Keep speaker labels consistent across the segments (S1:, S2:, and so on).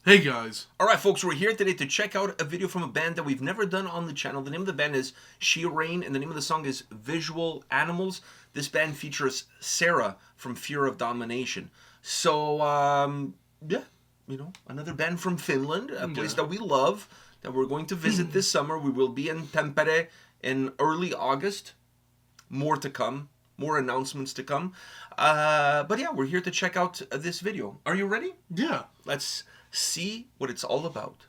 S1: Hey guys.
S2: Alright folks, we're here today to check out a video from a band that we've never done on the channel. The name of the band is Shereign and the name of the song is Visual Animals. This band features Sarah from Fear of Domination. So, yeah, another band from Finland, a place that we love, that we're going to visit this summer. We will be in Tampere in early August. More to come. More announcements to come. But yeah, we're here to check out this video. Are you ready?
S1: Yeah.
S2: Let's see what it's all about.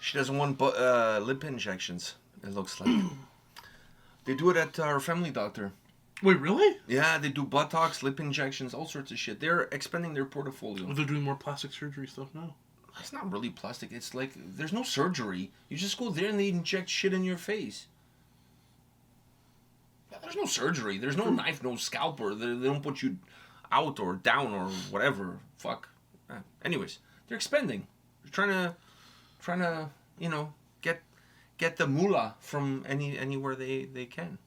S2: She doesn't want lip injections, it looks like. They do it at our family doctor.
S1: Wait, really?
S2: Yeah, they do Botox, lip injections, all sorts of shit. They're expanding their portfolio.
S1: Well, they're doing more plastic surgery stuff now.
S2: It's not really plastic. It's like, there's no surgery. You just go there and they inject shit in your face. Yeah, there's no surgery. There's no knife, no scalpel. They don't put you out or down or whatever. Fuck. Anyways, they're expanding. They're trying to, get the moolah from anywhere they can.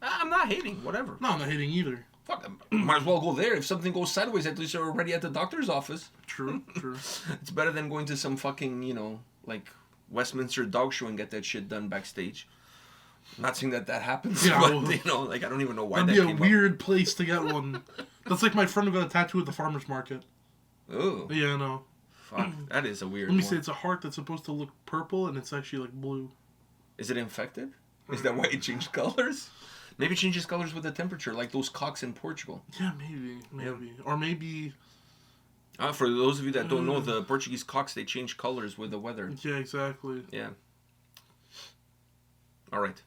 S2: I'm not hating, whatever.
S1: No, I'm not hating either.
S2: fuck, might as well go there. If something goes sideways, at least you're already at the doctor's office.
S1: True.
S2: It's better than going to some fucking, like Westminster dog show and get that shit done backstage. Not saying that happens,
S1: Yeah,
S2: but,
S1: well,
S2: like, I don't even know why
S1: that'd
S2: that
S1: be
S2: came
S1: a weird place to get one. That's like my friend who got a tattoo at the farmer's market.
S2: Oh.
S1: Yeah, I know.
S2: Fuck, that is a weird
S1: Let me
S2: one.
S1: say, it's a heart that's supposed to look purple, and it's actually like blue.
S2: Is it infected? Is that why it changed colors? Maybe it changes colors with the temperature, like those cocks in Portugal.
S1: Yeah, maybe. Or maybe...
S2: For those of you that don't know, the Portuguese cocks, they change colors with the weather.
S1: Yeah, exactly.
S2: Yeah. All right.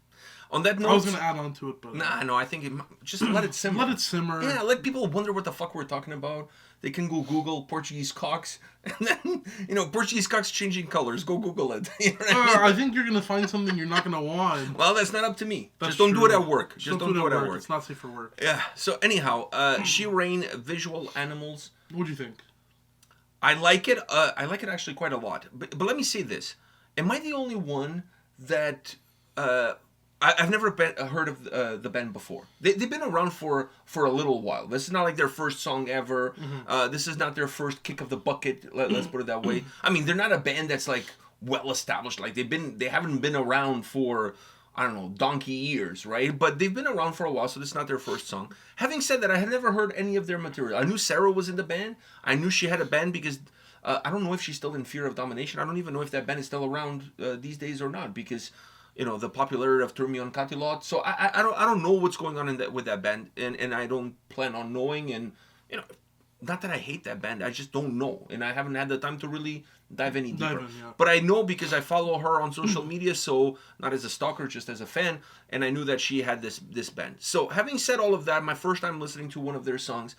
S2: On that note...
S1: I was going to add on to it, but...
S2: No, I think just let it simmer.
S1: Let it simmer.
S2: Yeah, let people wonder what the fuck we're talking about. They can go Google Portuguese cocks, and then, Portuguese cocks changing colors. Go Google it. You know what I mean?
S1: I think you're going to find something you're not going to want.
S2: Well, that's not up to me.
S1: That's
S2: just don't do
S1: true.
S2: it at work. Just don't do it at work.
S1: It's not safe for work.
S2: Yeah. So anyhow, Shereign, Visual Animals.
S1: What do you think?
S2: I like it. I like it actually quite a lot. But let me say this: am I the only one that I've never heard of the band before? They've been around for a little while. This is not like their first song ever.
S1: Mm-hmm.
S2: This is not their first kick of the bucket. Let's put it that way. I mean, they're not a band that's like well established. Like they haven't been around for, I don't know, donkey years, right? But they've been around for a while, so this is not their first song. Having said that, I had never heard any of their material. I knew Sarah was in the band. I knew she had a band because I don't know if she's still in Fear of Domination. I don't even know if that band is still around these days or not, because the popularity of Turn Me On Catilot. So I don't know what's going on with that band, and I don't plan on knowing. And not that I hate that band, I just don't know, and I haven't had the time to really dive any deeper.
S1: Yeah.
S2: But I know because I follow her on social media, so not as a stalker, just as a fan, and I knew that she had this band. So having said all of that, my first time listening to one of their songs,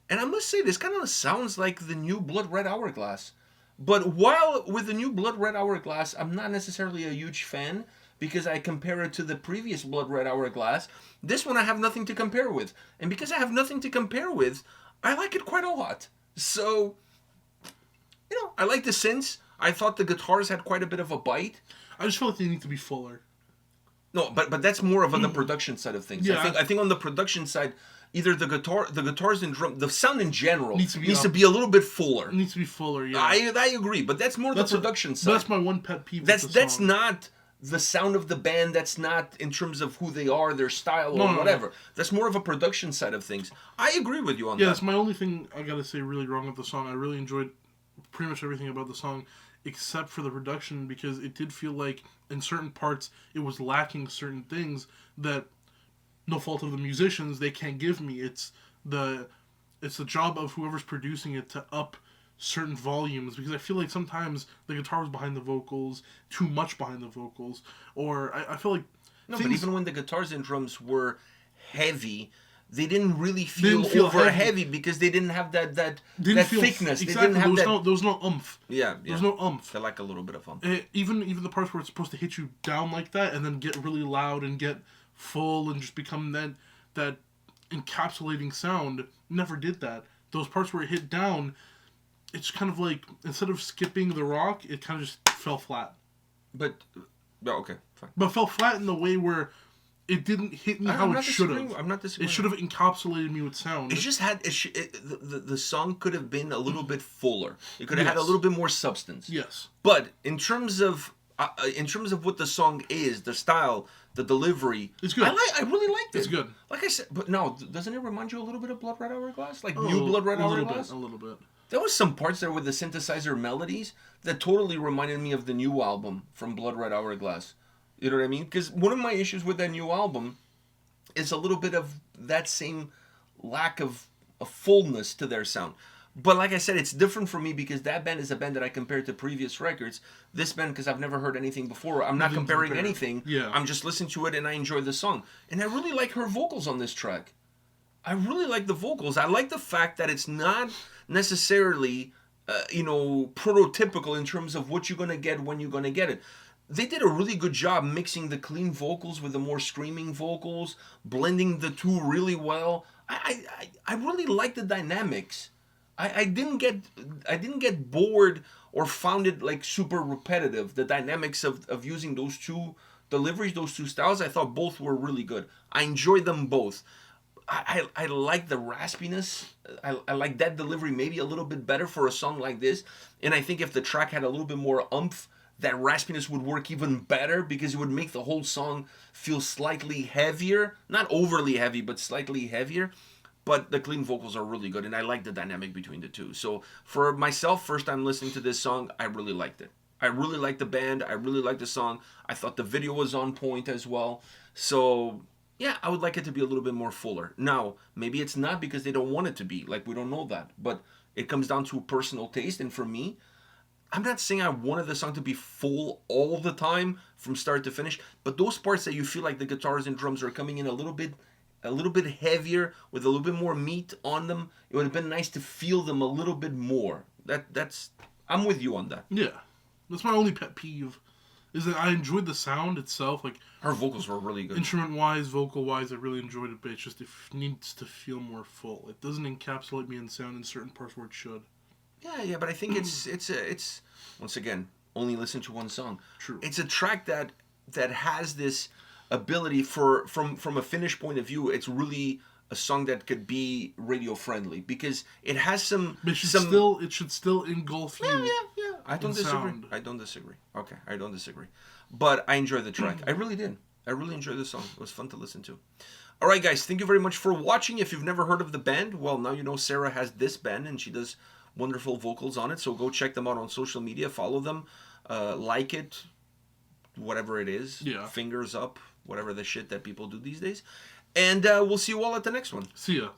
S2: and I must say this kind of sounds like the new Blood Red Hourglass. But while with the new Blood Red Hourglass, I'm not necessarily a huge fan because I compare it to the previous Blood Red Hourglass. This one I have nothing to compare with, and because I have nothing to compare with, I like it quite a lot. So, I like the synths. I thought the guitars had quite a bit of a bite.
S1: I just feel like they need to be fuller.
S2: No, but that's more of on the production side of things.
S1: Yeah.
S2: I think on the production side, either the guitars and drum, the sound in general
S1: Needs
S2: to be a little bit fuller.
S1: It needs to be fuller, yeah.
S2: I agree, but that's more the production side.
S1: That's my one pet peeve.
S2: That's not the sound of the band. That's not in terms of who they are, their style, or whatever. No. That's more of a production side of things. I agree with you on that.
S1: Yeah, that's my only thing I gotta say really wrong with the song. I really enjoyed pretty much everything about the song, except for the production, because it did feel like in certain parts it was lacking certain things that, no fault of the musicians, they can't give me. It's the job of whoever's producing it to up certain volumes, because I feel like sometimes the guitar was behind the vocals, too much behind the vocals, or I feel like...
S2: No, but even when the guitars and drums were heavy, they didn't really feel over heavy because they didn't have that thickness.
S1: Exactly.
S2: They didn't have
S1: there was no oomph.
S2: Yeah.
S1: There was no oomph.
S2: They like a little bit of oomph.
S1: Even the parts where it's supposed to hit you down like that and then get really loud and get full and just become that encapsulating sound, never did that. Those parts where it hit down, it's kind of like, instead of skipping the rock, it kind of just fell flat.
S2: But, okay, fine.
S1: But fell flat in the way where it didn't hit me how it should have.
S2: I'm not disagreeing.
S1: It should have encapsulated me with sound.
S2: It just had, the song could have been a little bit fuller. It could have had a little bit more substance.
S1: Yes.
S2: But in terms of what the song is, the style, the delivery,
S1: it's good.
S2: I really liked it.
S1: It's good.
S2: Like I said, but no, doesn't it remind you a little bit of Blood Red Hourglass? Like new Blood Red Hourglass?
S1: A little bit.
S2: There was some parts there with the synthesizer melodies that totally reminded me of the new album from Blood Red Hourglass. You know what I mean? Because one of my issues with that new album is a little bit of that same lack of a fullness to their sound. But like I said, it's different for me because that band is a band that I compared to previous records. This band, because I've never heard anything before, I'm not comparing anything.
S1: Yeah.
S2: I'm just listening to it and I enjoy the song. And I really like her vocals on this track. I really like the vocals. I like the fact that it's not necessarily, prototypical in terms of what you're going to get when you're going to get it. They did a really good job mixing the clean vocals with the more screaming vocals, blending the two really well. I really like the dynamics. I didn't get bored or found it like super repetitive. The dynamics of using those two deliveries, those two styles, I thought both were really good. I enjoyed them both. I like the raspiness. I like that delivery maybe a little bit better for a song like this. And I think if the track had a little bit more oomph, that raspiness would work even better because it would make the whole song feel slightly heavier. Not overly heavy, but slightly heavier. But the clean vocals are really good, and I like the dynamic between the two. So for myself, first time listening to this song, I really liked it. I really liked the band. I really liked the song. I thought the video was on point as well. So yeah, I would like it to be a little bit more fuller. Now, maybe it's not because they don't want it to be. Like, we don't know that. But it comes down to personal taste. And for me, I'm not saying I wanted the song to be full all the time from start to finish. But those parts that you feel like the guitars and drums are coming in a little bit heavier with a little bit more meat on them, it would have been nice to feel them a little bit more. That's I'm with you on that.
S1: Yeah. That's my only pet peeve. Is that I enjoyed the sound itself, like
S2: her vocals were really good.
S1: Instrument-wise, vocal-wise, I really enjoyed it, but it's just it needs to feel more full. It doesn't encapsulate me in sound in certain parts where it should.
S2: Yeah, but I think it's once again, only listen to one song.
S1: True.
S2: It's a track that has this ability from a finish point of view. It's really a song that could be radio friendly because it has some.
S1: But it should still engulf you.
S2: Yeah. I don't disagree.
S1: Sound.
S2: I don't disagree. Okay, I don't disagree. But I enjoyed the track. I really did. I really enjoyed the song. It was fun to listen to. All right, guys. Thank you very much for watching. If you've never heard of the band, well, now you know Sarah has this band and she does wonderful vocals on it. So go check them out on social media. Follow them. Like it. Whatever it is.
S1: Yeah.
S2: Fingers up. Whatever the shit that people do these days. And we'll see you all at the next one.
S1: See ya.